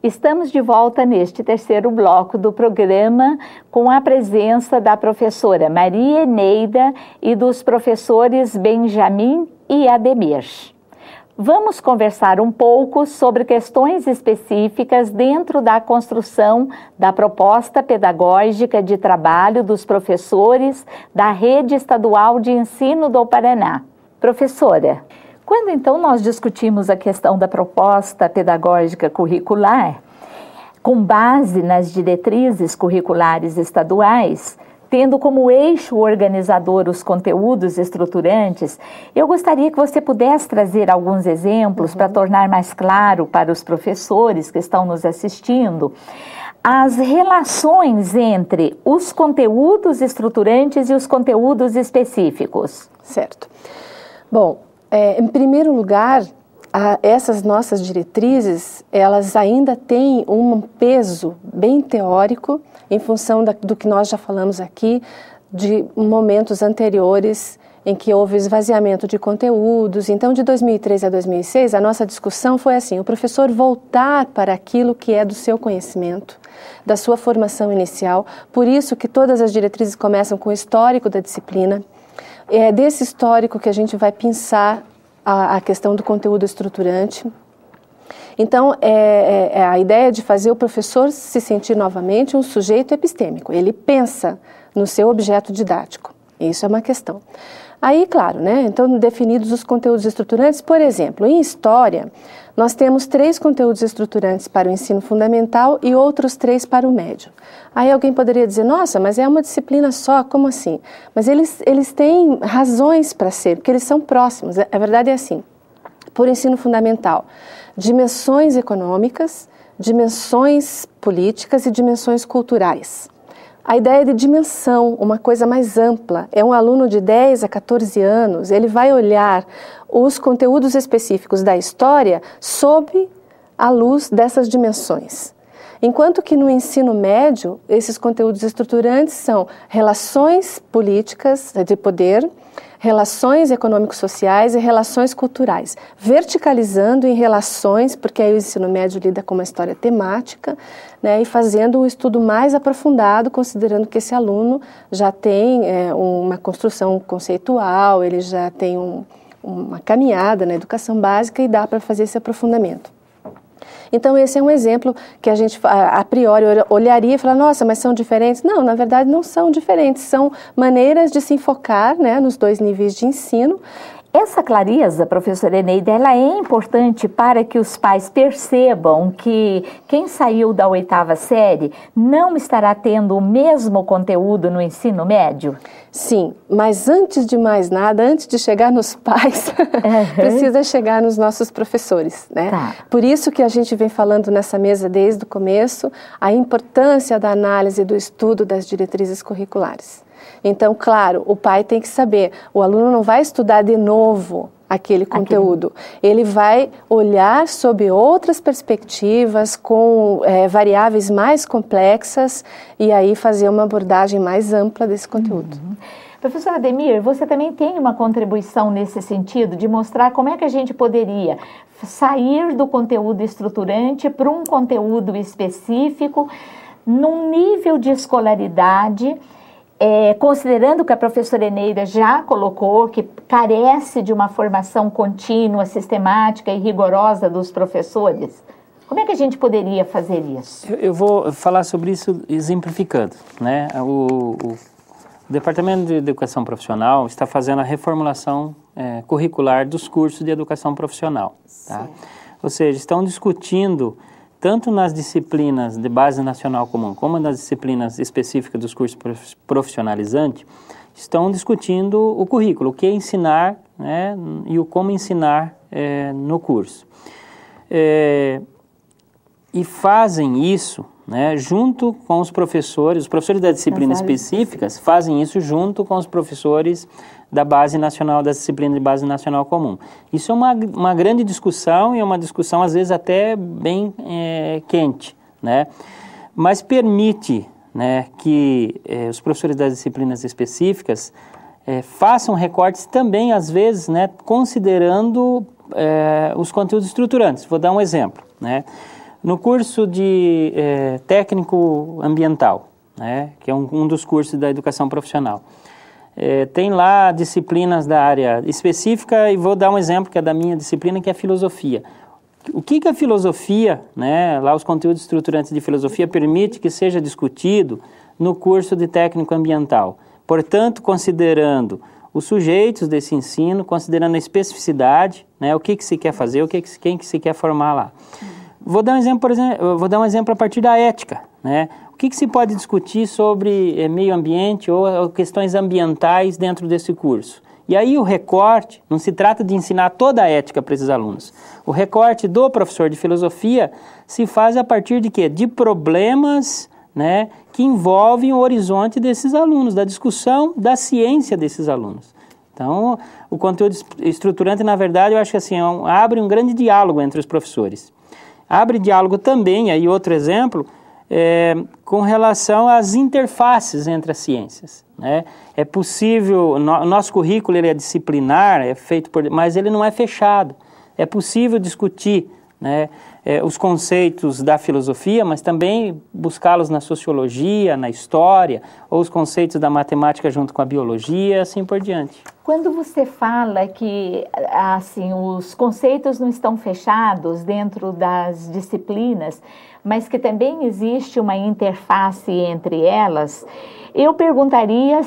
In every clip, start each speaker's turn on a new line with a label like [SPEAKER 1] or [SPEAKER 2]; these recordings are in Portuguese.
[SPEAKER 1] Estamos de volta neste terceiro bloco do programa com a presença da professora Maria Eneida e dos professores Benjamin e Ademir. Vamos conversar um pouco sobre questões específicas dentro da construção da proposta pedagógica de trabalho dos professores da Rede Estadual de Ensino do Paraná. Professora, quando então nós discutimos a questão da proposta pedagógica curricular, com base nas diretrizes curriculares estaduais, tendo como eixo organizador os conteúdos estruturantes, eu gostaria que você pudesse trazer alguns exemplos para tornar mais claro para os professores que estão nos assistindo as relações entre os conteúdos estruturantes e os conteúdos específicos.
[SPEAKER 2] Certo. Bom, em primeiro lugar, essas nossas diretrizes, elas ainda têm um peso bem teórico em função do que nós já falamos aqui, de momentos anteriores em que houve esvaziamento de conteúdos. Então, de 2003 a 2006, a nossa discussão foi assim, o professor voltar para aquilo que é do seu conhecimento, da sua formação inicial, por isso que todas as diretrizes começam com o histórico da disciplina. É desse histórico que a gente vai pensar a questão do conteúdo estruturante. Então, a ideia de fazer o professor se sentir novamente um sujeito epistêmico. Ele pensa no seu objeto didático. Isso é uma questão. Aí, claro, né? Então, definidos os conteúdos estruturantes, por exemplo, em História, nós temos 3 conteúdos estruturantes para o ensino fundamental e outros 3 para o médio. Aí alguém poderia dizer, nossa, mas é uma disciplina só, como assim? Mas eles têm razões para ser, porque eles são próximos. A verdade é assim, por ensino fundamental, dimensões econômicas, dimensões políticas e dimensões culturais. A ideia de dimensão, uma coisa mais ampla, é um aluno de 10 a 14 anos, ele vai olhar os conteúdos específicos da história sob a luz dessas dimensões. Enquanto que no ensino médio, esses conteúdos estruturantes são relações políticas de poder, relações econômico-sociais e relações culturais, verticalizando em relações, porque aí o ensino médio lida com uma história temática, né, e fazendo um estudo mais aprofundado, considerando que esse aluno já tem uma construção conceitual, ele já tem uma caminhada na educação básica e dá para fazer esse aprofundamento. Então, esse é um exemplo que a gente, a priori, olharia e falaria, nossa, mas são diferentes? Não, na verdade, não são diferentes. São maneiras de se enfocar, né, nos 2 níveis de ensino.
[SPEAKER 1] Essa clareza, professora Eneida, ela é importante para que os pais percebam que quem saiu da 8ª série não estará tendo o mesmo conteúdo no ensino médio?
[SPEAKER 2] Sim, mas antes de mais nada, antes de chegar nos pais, precisa chegar nos nossos professores, né?
[SPEAKER 1] Tá.
[SPEAKER 2] Por isso que a gente vem falando nessa mesa desde o começo, a importância da análise do estudo das diretrizes curriculares. Então, claro, o pai tem que saber, o aluno não vai estudar de novo aquele conteúdo, ele vai olhar sob outras perspectivas, com variáveis mais complexas e aí fazer uma abordagem mais ampla desse conteúdo.
[SPEAKER 1] Professora Ademir, você também tem uma contribuição nesse sentido, de mostrar como é que a gente poderia sair do conteúdo estruturante para um conteúdo específico, num nível de escolaridade, considerando que a professora Eneida já colocou que carece de uma formação contínua, sistemática e rigorosa dos professores, como é que a gente poderia fazer isso?
[SPEAKER 3] Eu vou falar sobre isso exemplificando, né? O Departamento de Educação Profissional está fazendo a reformulação curricular dos cursos de educação profissional, tá? Ou seja, estão discutindo tanto nas disciplinas de base nacional comum, como nas disciplinas específicas dos cursos profissionalizantes, estão discutindo o currículo, o que ensinar, né, e o como ensinar no curso. E fazem isso, né, junto com os professores das disciplinas específicas fazem isso junto com os professores da base nacional, das disciplinas de base nacional comum. Isso é uma grande discussão e é uma discussão às vezes até bem quente, né? Mas permite, né, que os professores das disciplinas específicas façam recortes também, às vezes, né, considerando os conteúdos estruturantes. Vou dar um exemplo, né? No curso de técnico ambiental, né, que é um dos cursos da educação profissional, tem lá disciplinas da área específica, e vou dar um exemplo que é da minha disciplina, que é filosofia. O que a filosofia, né, lá os conteúdos estruturantes de filosofia, permite que seja discutido no curso de técnico ambiental? Portanto, considerando os sujeitos desse ensino, considerando a especificidade, né, o que se quer fazer, quem que se quer formar lá. Vou dar um exemplo, por exemplo, vou dar um exemplo a partir da ética, né? O que se pode discutir sobre meio ambiente ou questões ambientais dentro desse curso? E aí o recorte, não se trata de ensinar toda a ética para esses alunos. O recorte do professor de filosofia se faz a partir de quê? De problemas, né, que envolvem o horizonte desses alunos, da discussão da ciência desses alunos. Então, o conteúdo estruturante, na verdade, eu acho que assim, abre um grande diálogo entre os professores. Abre diálogo também, aí outro exemplo, com relação às interfaces entre as ciências, né? É possível, o nosso currículo ele é disciplinar, é feito mas ele não é fechado. É possível discutir, né, os conceitos da filosofia, mas também buscá-los na sociologia, na história, ou os conceitos da matemática junto com a biologia, assim por diante.
[SPEAKER 1] Quando você fala que assim, os conceitos não estão fechados dentro das disciplinas, mas que também existe uma interface entre elas, eu perguntaria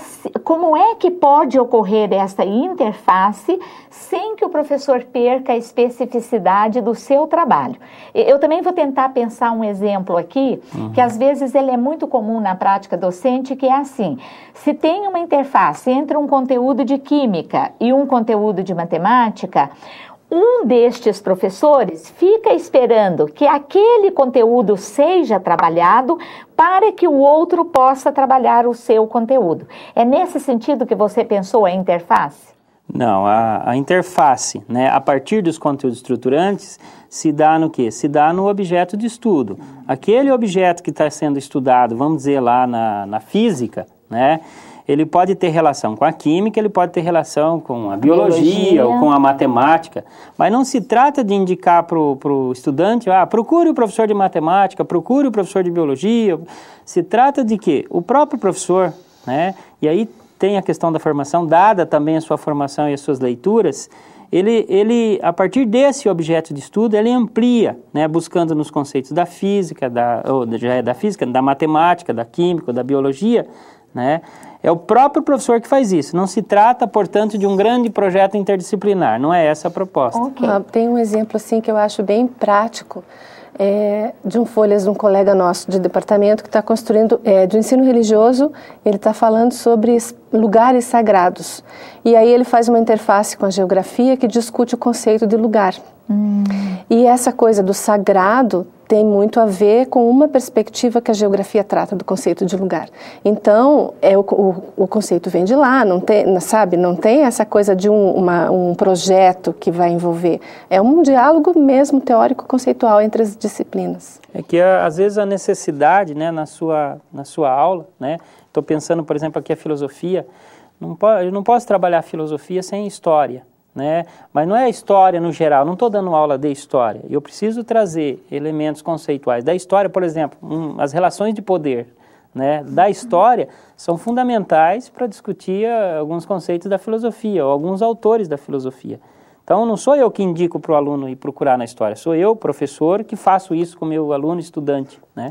[SPEAKER 1] como é que pode ocorrer essa interface sem que o professor perca a especificidade do seu trabalho. Eu também vou tentar pensar um exemplo aqui, que às vezes ele é muito comum na prática docente, que é assim: se tem uma interface entre um conteúdo de química e um conteúdo de matemática, um destes professores fica esperando que aquele conteúdo seja trabalhado para que o outro possa trabalhar o seu conteúdo. É nesse sentido que você pensou a interface?
[SPEAKER 3] Não, a interface, né, a partir dos conteúdos estruturantes, se dá no quê? Se dá no objeto de estudo. Aquele objeto que está sendo estudado, vamos dizer lá na física, né, ele pode ter relação com a química, ele pode ter relação com a biologia ou com a matemática, mas não se trata de indicar para o estudante, procure o professor de matemática, procure o professor de biologia. Se trata de que o próprio professor, né, e aí tem a questão da formação, dada também a sua formação e as suas leituras, ele a partir desse objeto de estudo, ele amplia, né, buscando nos conceitos da física, da matemática, da química, da biologia, né? É o próprio professor que faz isso. Não se trata, portanto, de um grande projeto interdisciplinar. Não é essa a proposta.
[SPEAKER 2] Okay. Tem um exemplo assim que eu acho bem prático, de um folhas de um colega nosso de departamento que está construindo, de ensino religioso, ele está falando sobre lugares sagrados. E aí ele faz uma interface com a geografia que discute o conceito de lugar. E essa coisa do sagrado tem muito a ver com uma perspectiva que a geografia trata do conceito de lugar. Então, o conceito vem de lá, não tem, sabe, não tem essa coisa de um projeto que vai envolver. É um diálogo mesmo teórico-conceitual entre as disciplinas.
[SPEAKER 3] É que, às vezes, a necessidade, né, na sua aula, né, estou pensando, por exemplo, aqui a filosofia, eu não posso trabalhar a filosofia sem história. Né? Mas não é a história no geral, não estou dando aula de história. Eu preciso trazer elementos conceituais da história, por exemplo, as relações de poder, né, da história são fundamentais para discutir alguns conceitos da filosofia, ou alguns autores da filosofia. Então, não sou eu que indico para o aluno ir procurar na história, sou eu, professor, que faço isso com o meu aluno estudante, né?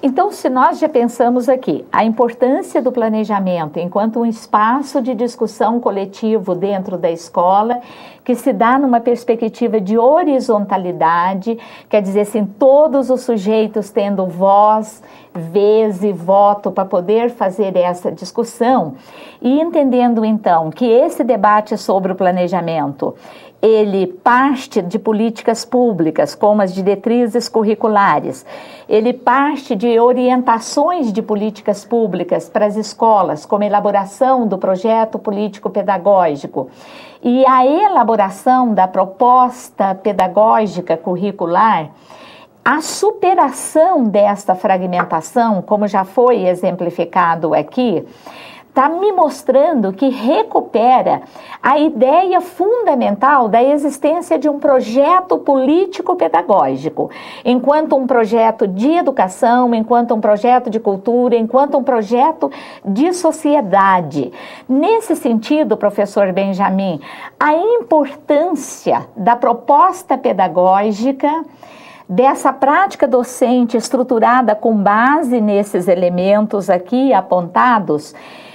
[SPEAKER 1] Então, se nós já pensamos aqui a importância do planejamento enquanto um espaço de discussão coletivo dentro da escola, que se dá numa perspectiva de horizontalidade, quer dizer assim, todos os sujeitos tendo voz, vez e voto para poder fazer essa discussão, e entendendo então que esse debate sobre o planejamento, ele parte de políticas públicas, como as diretrizes curriculares, ele parte de orientações de políticas públicas para as escolas, como a elaboração do projeto político-pedagógico, e a elaboração da proposta pedagógica curricular, a superação desta fragmentação, como já foi exemplificado aqui, está me mostrando que recupera a ideia fundamental da existência de um projeto político-pedagógico, enquanto um projeto de educação, enquanto um projeto de cultura, enquanto um projeto de sociedade. Nesse sentido, professor Benjamin, a importância da proposta pedagógica, dessa prática docente estruturada com base nesses elementos aqui apontados,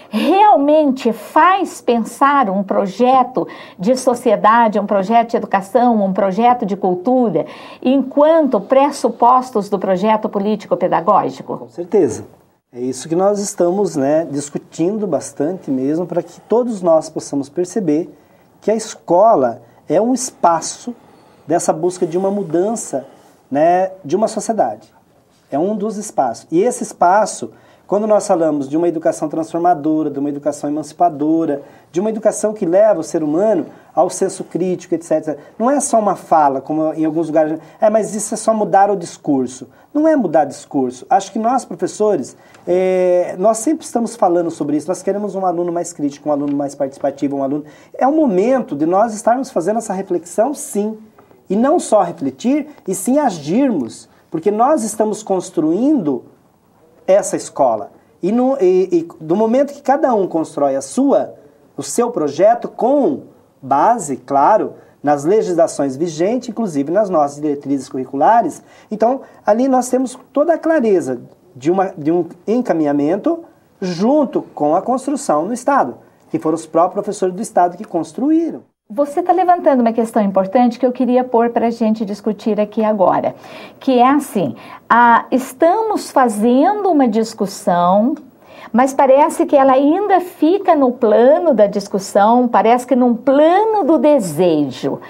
[SPEAKER 1] realmente faz pensar um projeto de sociedade, um projeto de educação, um projeto de cultura, enquanto pressupostos do projeto político-pedagógico?
[SPEAKER 4] Com certeza. É isso que nós estamos, discutindo bastante mesmo, para que todos nós possamos perceber que a escola é um espaço dessa busca de uma mudança, de uma sociedade. É um dos espaços. E esse espaço, quando nós falamos de uma educação transformadora, de uma educação emancipadora, de uma educação que leva o ser humano ao senso crítico, etc., não é só uma fala, como em alguns lugares, mas isso é só mudar o discurso. Não é mudar discurso. Acho que nós, professores, nós sempre estamos falando sobre isso. Nós queremos um aluno mais crítico, um aluno mais participativo, um aluno... É o momento de nós estarmos fazendo essa reflexão, sim. E não só refletir, e sim agirmos, porque nós estamos construindo essa escola. E do momento que cada um constrói o seu projeto com base, claro, nas legislações vigentes, inclusive nas nossas diretrizes curriculares, então ali nós temos toda a clareza de um encaminhamento junto com a construção no Estado, que foram os próprios professores do Estado que construíram.
[SPEAKER 1] Você está levantando uma questão importante que eu queria pôr para a gente discutir aqui agora, que é assim, estamos fazendo uma discussão, mas parece que ela ainda fica no plano da discussão, parece que num plano do desejo.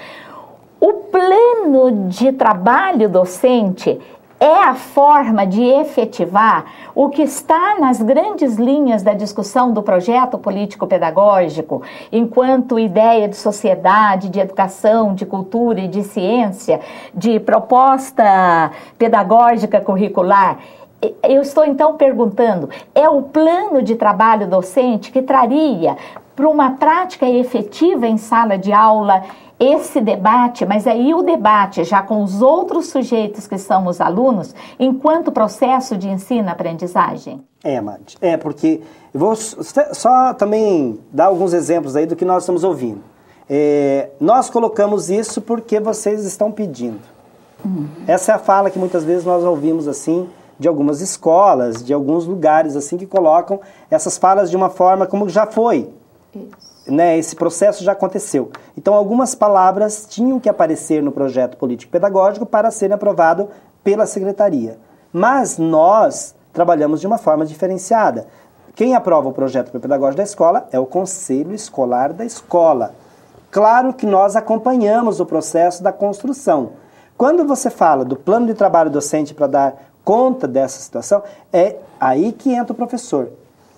[SPEAKER 1] O plano de trabalho docente é a forma de efetivar o que está nas grandes linhas da discussão do projeto político-pedagógico, enquanto ideia de sociedade, de educação, de cultura e de ciência, de proposta pedagógica curricular. Eu estou então perguntando, é o plano de trabalho docente que traria para uma prática efetiva em sala de aula esse debate, mas aí o debate já com os outros sujeitos que são os alunos, enquanto processo de ensino-aprendizagem?
[SPEAKER 4] Madi, porque eu vou só também dar alguns exemplos aí do que nós estamos ouvindo. Nós colocamos isso porque vocês estão pedindo. Essa é a fala que muitas vezes nós ouvimos assim, de algumas escolas, de alguns lugares assim que colocam essas falas de uma forma como já foi. Isso. Esse processo já aconteceu. Então, algumas palavras tinham que aparecer no projeto político-pedagógico para serem aprovado pela secretaria. Mas nós trabalhamos de uma forma diferenciada. Quem aprova o projeto pedagógico da escola é o Conselho Escolar da escola. Claro que nós acompanhamos o processo da construção. Quando você fala do plano de trabalho docente para dar conta dessa situação, é aí que entra o professor.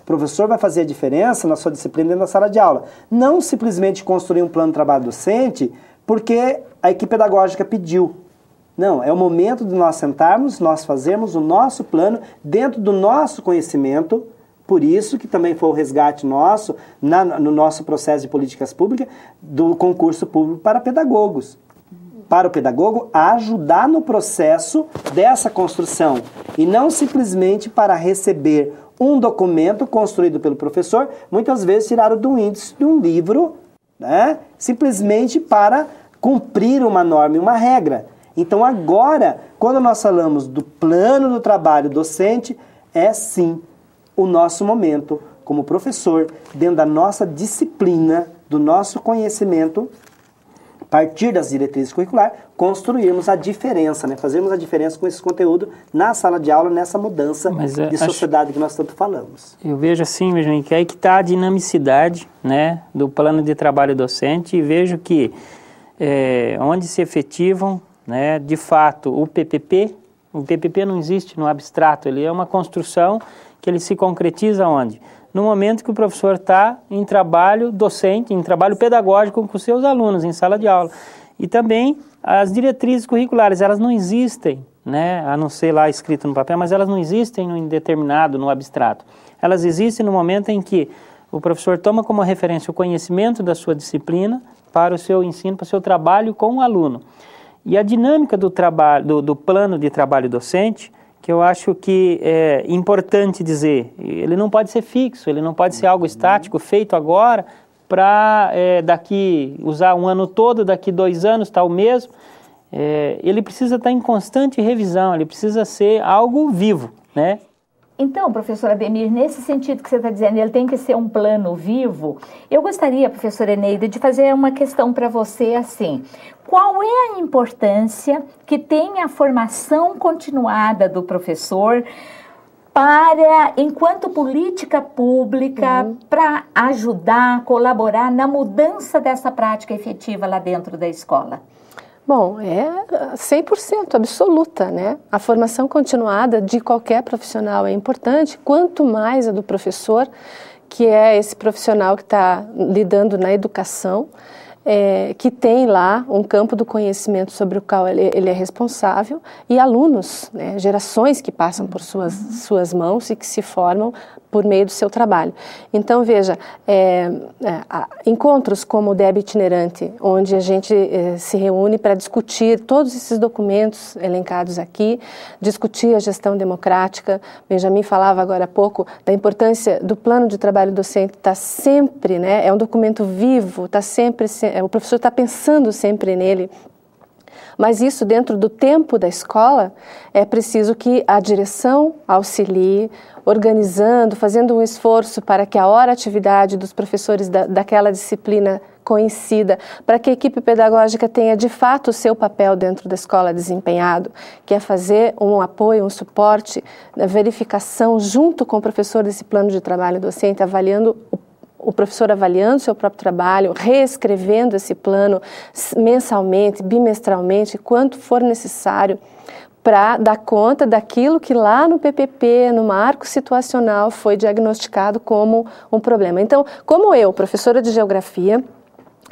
[SPEAKER 4] O professor vai fazer a diferença na sua disciplina dentro da sala de aula. Não simplesmente construir um plano de trabalho docente porque a equipe pedagógica pediu. Não, é o momento de nós sentarmos, nós fazermos o nosso plano dentro do nosso conhecimento. Por isso que também foi o resgate nosso, no nosso processo de políticas públicas, do concurso público para pedagogos. Para o pedagogo ajudar no processo dessa construção e não simplesmente para receber um documento construído pelo professor, muitas vezes tirado do índice de um livro, simplesmente para cumprir uma norma e uma regra. Então agora, quando nós falamos do plano do trabalho docente, é sim o nosso momento como professor, dentro da nossa disciplina, do nosso conhecimento, a partir das diretrizes curriculares, construirmos a diferença, fazermos a diferença com esse conteúdo na sala de aula, nessa mudança de sociedade que nós tanto falamos.
[SPEAKER 3] Eu vejo assim, Benjamin, que aí que está a dinamicidade do plano de trabalho docente e vejo que onde se efetivam, de fato, o PPP não existe no abstrato, ele é uma construção que ele se concretiza onde? No momento que o professor está em trabalho docente, em trabalho pedagógico com seus alunos, em sala de aula. E também as diretrizes curriculares, elas não existem né, a não ser lá escrito no papel, mas elas não existem no indeterminado, no abstrato. Elas existem no momento em que o professor toma como referência o conhecimento da sua disciplina para o seu ensino, para o seu trabalho com o aluno. E a dinâmica do trabalho, do plano de trabalho docente, que eu acho que é importante dizer, ele não pode ser fixo, ele não pode ser algo estático, feito agora, para daqui, usar um ano todo, daqui 2 anos está o mesmo. Ele precisa estar em constante revisão, ele precisa ser algo vivo, né?
[SPEAKER 1] Então, professor Ademir, nesse sentido que você está dizendo, ele tem que ser um plano vivo. Eu gostaria, professora Eneida, de fazer uma questão para você assim. Qual é a importância que tem a formação continuada do professor para, enquanto política pública, para ajudar, colaborar na mudança dessa prática efetiva lá dentro da escola?
[SPEAKER 2] Bom, é 100% absoluta, né? A formação continuada de qualquer profissional é importante, quanto mais a do professor, que é esse profissional que está lidando na educação, que tem lá um campo do conhecimento sobre o qual ele é responsável, e alunos, né, gerações que passam por suas mãos e que se formam por meio do seu trabalho. Então, veja, encontros como o DEB itinerante, onde a gente se reúne para discutir todos esses documentos elencados aqui, discutir a gestão democrática. Benjamin falava agora há pouco da importância do plano de trabalho docente, está sempre, né, é um documento vivo, está sempre, o professor está pensando sempre nele. Mas isso, dentro do tempo da escola, é preciso que a direção auxilie, organizando, fazendo um esforço para que a hora-atividade dos professores daquela disciplina coincida, para que a equipe pedagógica tenha de fato o seu papel dentro da escola desempenhado, que é fazer um apoio, um suporte, a verificação junto com o professor desse plano de trabalho docente, avaliando o professor avaliando seu próprio trabalho, reescrevendo esse plano mensalmente, bimestralmente, quanto for necessário, para dar conta daquilo que lá no PPP, no marco situacional, foi diagnosticado como um problema. Então, como eu, professora de geografia,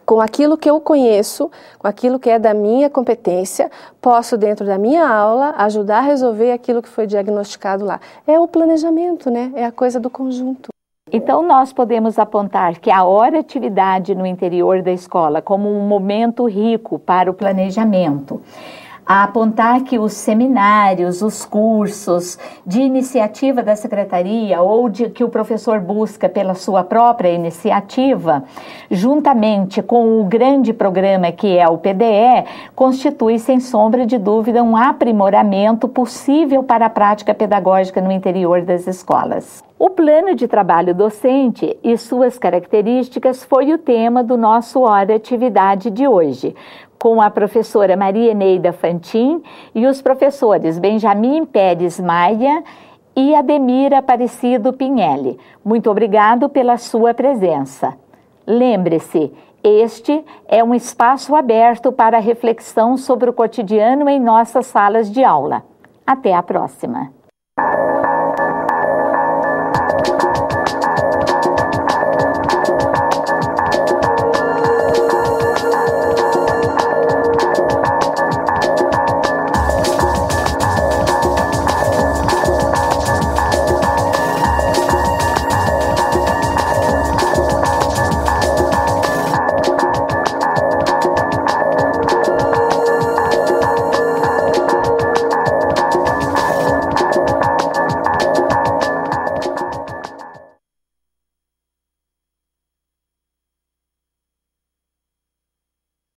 [SPEAKER 2] com aquilo que eu conheço, com aquilo que é da minha competência, posso, dentro da minha aula, ajudar a resolver aquilo que foi diagnosticado lá. É o planejamento, né? É a coisa do conjunto.
[SPEAKER 1] Então, nós podemos apontar que a hora-atividade no interior da escola como um momento rico para o planejamento, a apontar que os seminários, os cursos de iniciativa da secretaria ou que o professor busca pela sua própria iniciativa, juntamente com o grande programa que é o PDE, constitui, sem sombra de dúvida, um aprimoramento possível para a prática pedagógica no interior das escolas. O plano de trabalho docente e suas características foi o tema do nosso Hora Atividade de hoje, com a professora Maria Eneida Fantin e os professores Benjamin Pérez Maia e Ademir Aparecido Pinelli. Muito obrigado pela sua presença. Lembre-se, este é um espaço aberto para reflexão sobre o cotidiano em nossas salas de aula. Até a próxima.